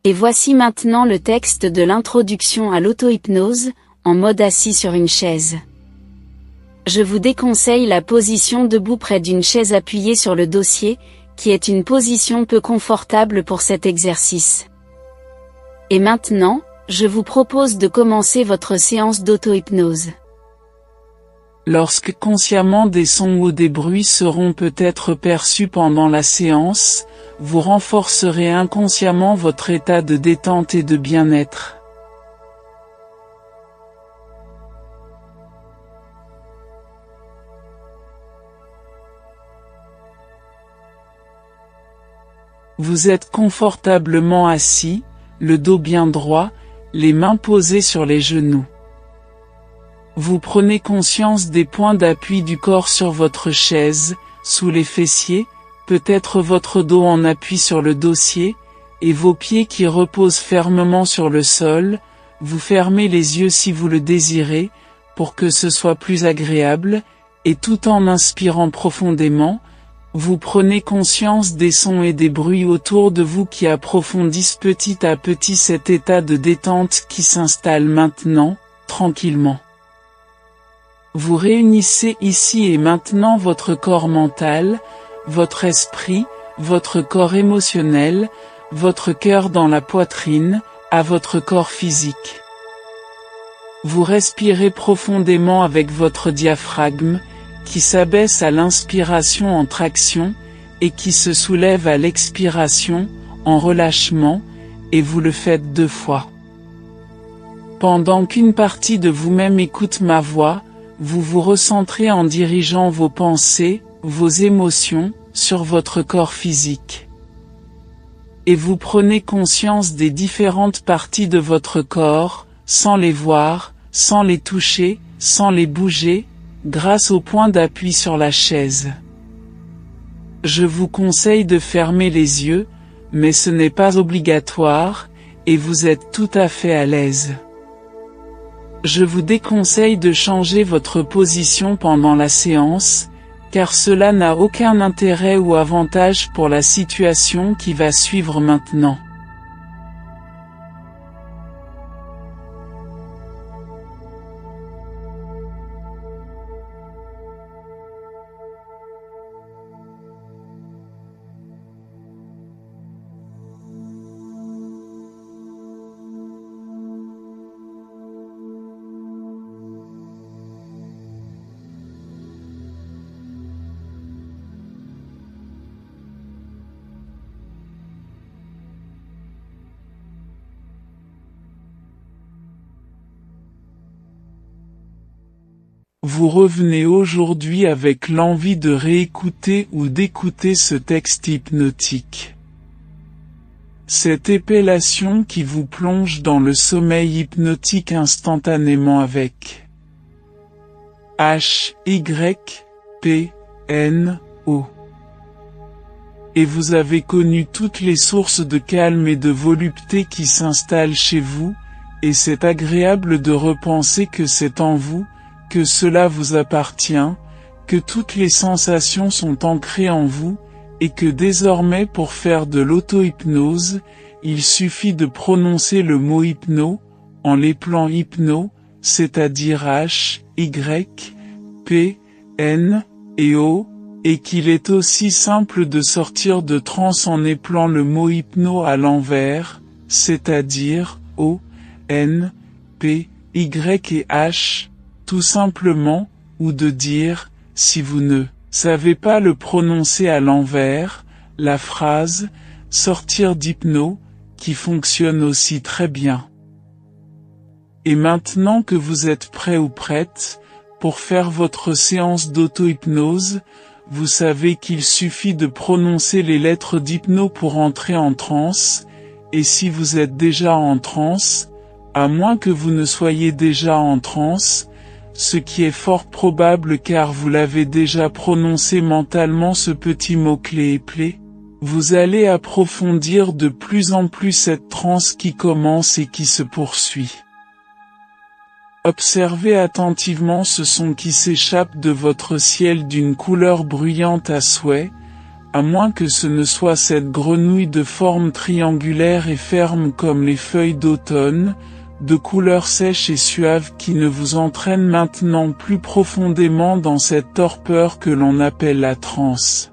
Et voici maintenant le texte de l'introduction à l'auto-hypnose, en mode assis sur une chaise. Je vous déconseille la position debout près d'une chaise appuyée sur le dossier, qui est une position peu confortable pour cet exercice. Et maintenant, je vous propose de commencer votre séance d'auto-hypnose. Lorsque consciemment des sons ou des bruits seront peut-être perçus pendant la séance, vous renforcerez inconsciemment votre état de détente et de bien-être. Vous êtes confortablement assis, le dos bien droit, les mains posées sur les genoux. Vous prenez conscience des points d'appui du corps sur votre chaise, sous les fessiers, peut-être votre dos en appui sur le dossier, et vos pieds qui reposent fermement sur le sol. Vous fermez les yeux si vous le désirez, pour que ce soit plus agréable, et tout en inspirant profondément, vous prenez conscience des sons et des bruits autour de vous qui approfondissent petit à petit cet état de détente qui s'installe maintenant, tranquillement. Vous réunissez ici et maintenant votre corps mental, votre esprit, votre corps émotionnel, votre cœur dans la poitrine, à votre corps physique. Vous respirez profondément avec votre diaphragme, qui s'abaisse à l'inspiration en traction, et qui se soulève à l'expiration, en relâchement, et vous le faites 2 fois. Pendant qu'une partie de vous-même écoute ma voix, vous vous recentrez en dirigeant vos pensées, vos émotions, sur votre corps physique. Et vous prenez conscience des différentes parties de votre corps, sans les voir, sans les toucher, sans les bouger, grâce au point d'appui sur la chaise. Je vous conseille de fermer les yeux, mais ce n'est pas obligatoire, et vous êtes tout à fait à l'aise. Je vous déconseille de changer votre position pendant la séance, car cela n'a aucun intérêt ou avantage pour la situation qui va suivre maintenant. Vous revenez aujourd'hui avec l'envie de réécouter ou d'écouter ce texte hypnotique. Cette épellation qui vous plonge dans le sommeil hypnotique instantanément avec H-Y-P-N-O. Et vous avez connu toutes les sources de calme et de volupté qui s'installent chez vous, et c'est agréable de repenser que c'est en vous, que cela vous appartient, que toutes les sensations sont ancrées en vous, et que désormais pour faire de l'auto-hypnose, il suffit de prononcer le mot hypno, en l'épelant hypno, c'est-à-dire H, Y, P, N, et O, et qu'il est aussi simple de sortir de transe en épelant le mot hypno à l'envers, c'est-à-dire O, N, P, Y et H, tout simplement, ou de dire, si vous ne savez pas le prononcer à l'envers, la phrase « sortir d'hypno » qui fonctionne aussi très bien. Et maintenant que vous êtes prêt ou prête, pour faire votre séance d'auto-hypnose, vous savez qu'il suffit de prononcer les lettres d'hypno pour entrer en transe, et si vous êtes déjà en transe, à moins que vous ne soyez déjà en transe, ce qui est fort probable car vous l'avez déjà prononcé mentalement ce petit mot-clé éplé, vous allez approfondir de plus en plus cette transe qui commence et qui se poursuit. Observez attentivement ce son qui s'échappe de votre ciel d'une couleur bruyante à souhait, à moins que ce ne soit cette grenouille de forme triangulaire et ferme comme les feuilles d'automne, de couleur sèche et suave qui ne vous entraîne maintenant plus profondément dans cette torpeur que l'on appelle la transe.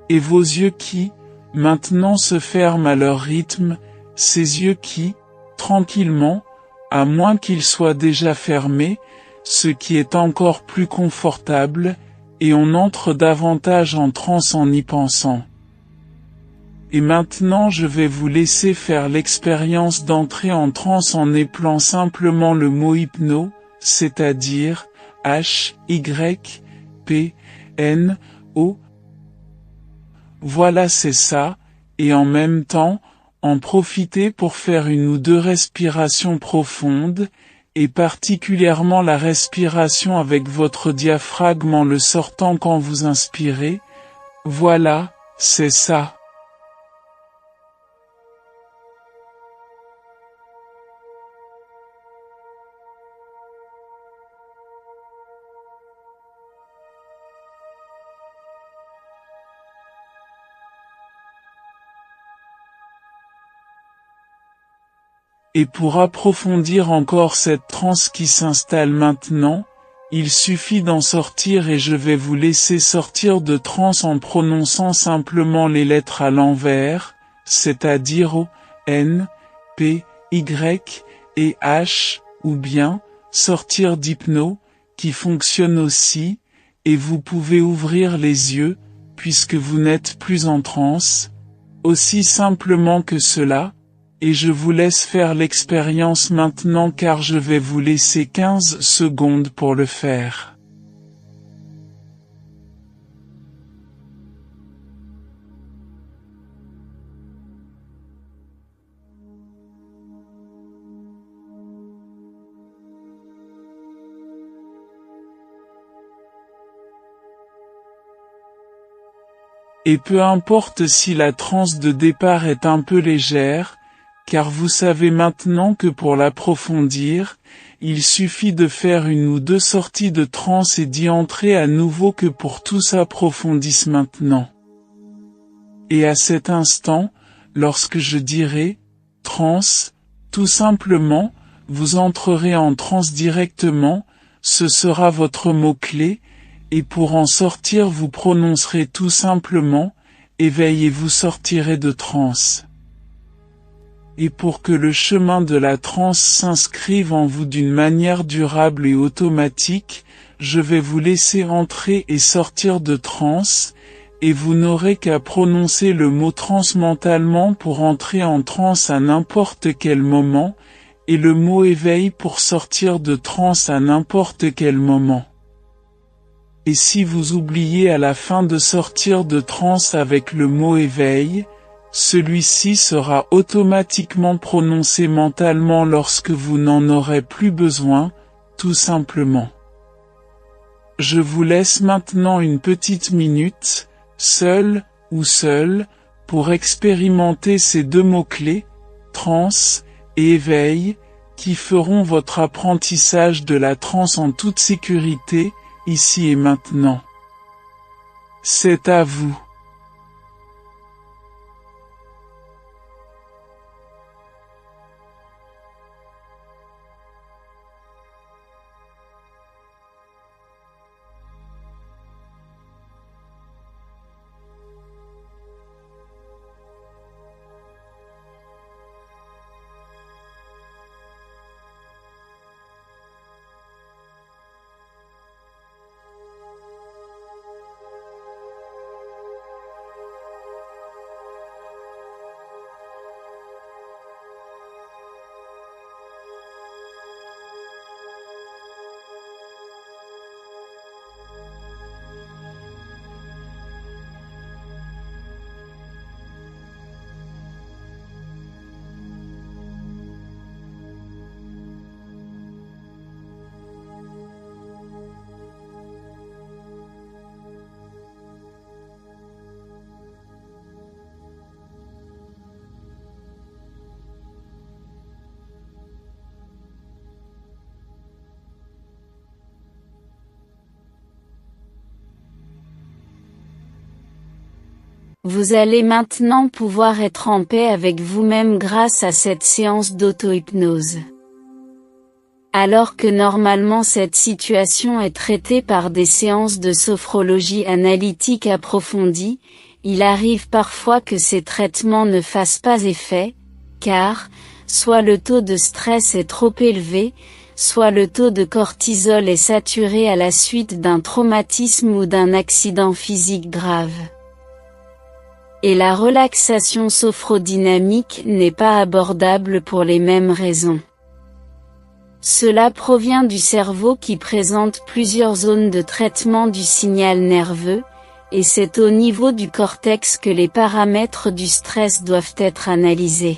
Et vos yeux qui, maintenant se ferment à leur rythme, ces yeux qui, tranquillement, à moins qu'ils soient déjà fermés, ce qui est encore plus confortable, et on entre davantage en transe en y pensant. Et maintenant je vais vous laisser faire l'expérience d'entrer en transe en épelant simplement le mot hypno, c'est-à-dire H-Y-P-N-O. Voilà c'est ça, et en même temps, en profiter pour faire une ou deux respirations profondes, et particulièrement la respiration avec votre diaphragme en le sortant quand vous inspirez. Voilà, c'est ça. Et pour approfondir encore cette transe qui s'installe maintenant, il suffit d'en sortir et je vais vous laisser sortir de transe en prononçant simplement les lettres à l'envers, c'est-à-dire O, N, P, Y et H, ou bien sortir d'hypno, qui fonctionne aussi, et vous pouvez ouvrir les yeux, puisque vous n'êtes plus en transe, aussi simplement que cela. Et je vous laisse faire l'expérience maintenant car je vais vous laisser 15 secondes pour le faire. Et peu importe si la transe de départ est un peu légère, car vous savez maintenant que pour l'approfondir, il suffit de faire une ou deux sorties de transe et d'y entrer à nouveau que pour tout s'approfondisse maintenant. Et à cet instant, lorsque je dirai « transe », tout simplement, vous entrerez en transe directement, ce sera votre mot-clé, et pour en sortir vous prononcerez tout simplement « éveil » et vous sortirez de transe. Et pour que le chemin de la transe s'inscrive en vous d'une manière durable et automatique, je vais vous laisser entrer et sortir de transe, et vous n'aurez qu'à prononcer le mot transe mentalement pour entrer en transe à n'importe quel moment, et le mot éveil pour sortir de transe à n'importe quel moment. Et si vous oubliez à la fin de sortir de transe avec le mot éveil, celui-ci sera automatiquement prononcé mentalement lorsque vous n'en aurez plus besoin, tout simplement. Je vous laisse maintenant une petite minute, seul ou seul, pour expérimenter ces deux mots-clés, transe et éveil, qui feront votre apprentissage de la transe en toute sécurité, ici et maintenant. C'est à vous. Vous allez maintenant pouvoir être en paix avec vous-même grâce à cette séance d'auto-hypnose. Alors que normalement cette situation est traitée par des séances de sophrologie analytique approfondie, il arrive parfois que ces traitements ne fassent pas effet, car, soit le taux de stress est trop élevé, soit le taux de cortisol est saturé à la suite d'un traumatisme ou d'un accident physique grave. Et la relaxation sophrodynamique n'est pas abordable pour les mêmes raisons. Cela provient du cerveau qui présente plusieurs zones de traitement du signal nerveux, et c'est au niveau du cortex que les paramètres du stress doivent être analysés.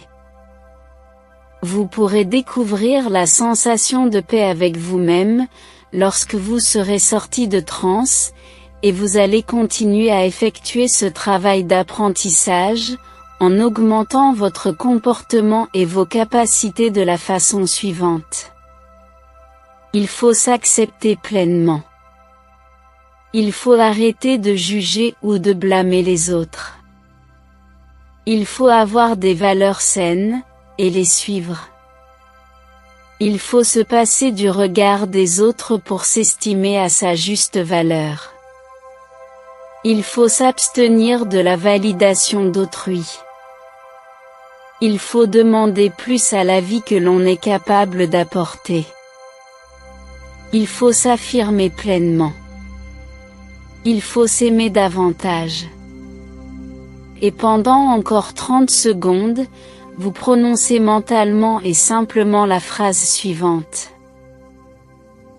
Vous pourrez découvrir la sensation de paix avec vous-même, lorsque vous serez sorti de transe, et vous allez continuer à effectuer ce travail d'apprentissage, en augmentant votre comportement et vos capacités de la façon suivante. Il faut s'accepter pleinement. Il faut arrêter de juger ou de blâmer les autres. Il faut avoir des valeurs saines, et les suivre. Il faut se passer du regard des autres pour s'estimer à sa juste valeur. Il faut s'abstenir de la validation d'autrui. Il faut demander plus à la vie que l'on est capable d'apporter. Il faut s'affirmer pleinement. Il faut s'aimer davantage. Et pendant encore 30 secondes, vous prononcez mentalement et simplement la phrase suivante.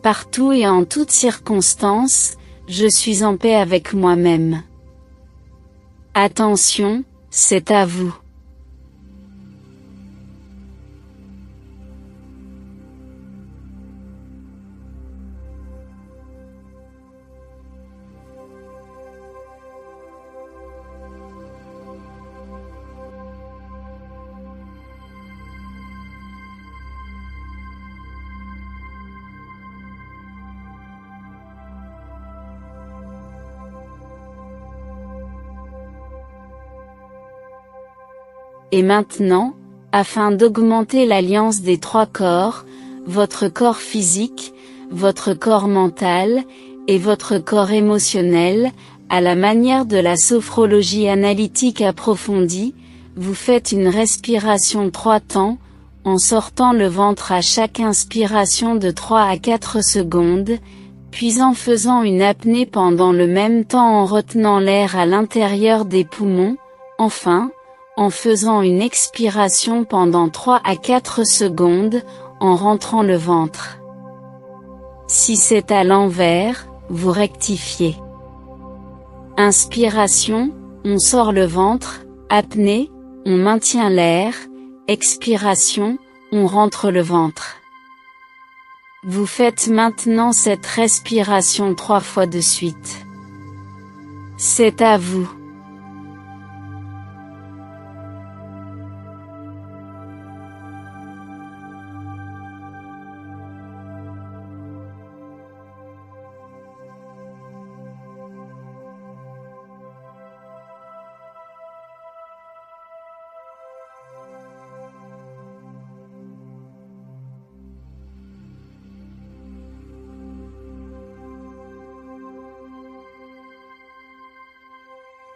Partout et en toutes circonstances, je suis en paix avec moi-même. Attention, c'est à vous. Et maintenant, afin d'augmenter l'alliance des trois corps, votre corps physique, votre corps mental, et votre corps émotionnel, à la manière de la sophrologie analytique approfondie, vous faites une respiration 3 temps, en sortant le ventre à chaque inspiration de 3 à 4 secondes, puis en faisant une apnée pendant le même temps en retenant l'air à l'intérieur des poumons, enfin, en faisant une expiration pendant 3 à 4 secondes, en rentrant le ventre. Si c'est à l'envers, vous rectifiez. Inspiration, on sort le ventre, apnée, on maintient l'air, expiration, on rentre le ventre. Vous faites maintenant cette respiration 3 fois de suite. C'est à vous.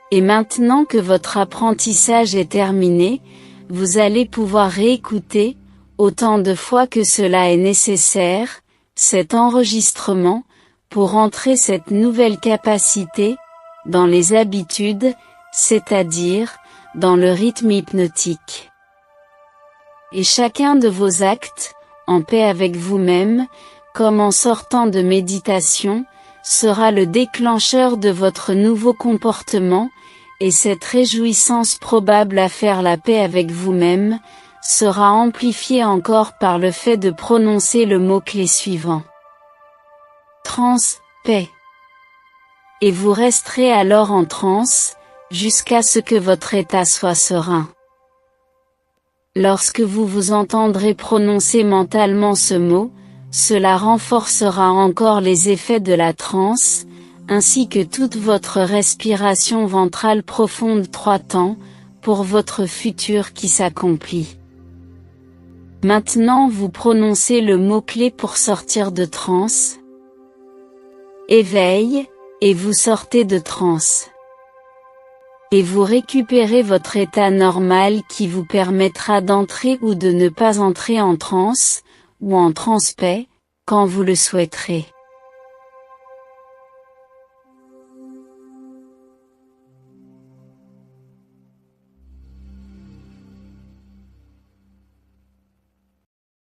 Et maintenant que votre apprentissage est terminé, vous allez pouvoir réécouter, autant de fois que cela est nécessaire, cet enregistrement, pour entrer cette nouvelle capacité, dans les habitudes, c'est-à-dire, dans le rythme hypnotique. Et chacun de vos actes, en paix avec vous-même, comme en sortant de méditation, sera le déclencheur de votre nouveau comportement, et cette réjouissance probable à faire la paix avec vous-même, sera amplifiée encore par le fait de prononcer le mot-clé suivant. Transe, paix. Et vous resterez alors en transe, jusqu'à ce que votre état soit serein. Lorsque vous vous entendrez prononcer mentalement ce mot, cela renforcera encore les effets de la transe, ainsi que toute votre respiration ventrale profonde 3 temps, pour votre futur qui s'accomplit. Maintenant vous prononcez le mot-clé pour sortir de transe. Éveil, et vous sortez de transe. Et vous récupérez votre état normal qui vous permettra d'entrer ou de ne pas entrer en transe, ou en transpaix, quand vous le souhaiterez.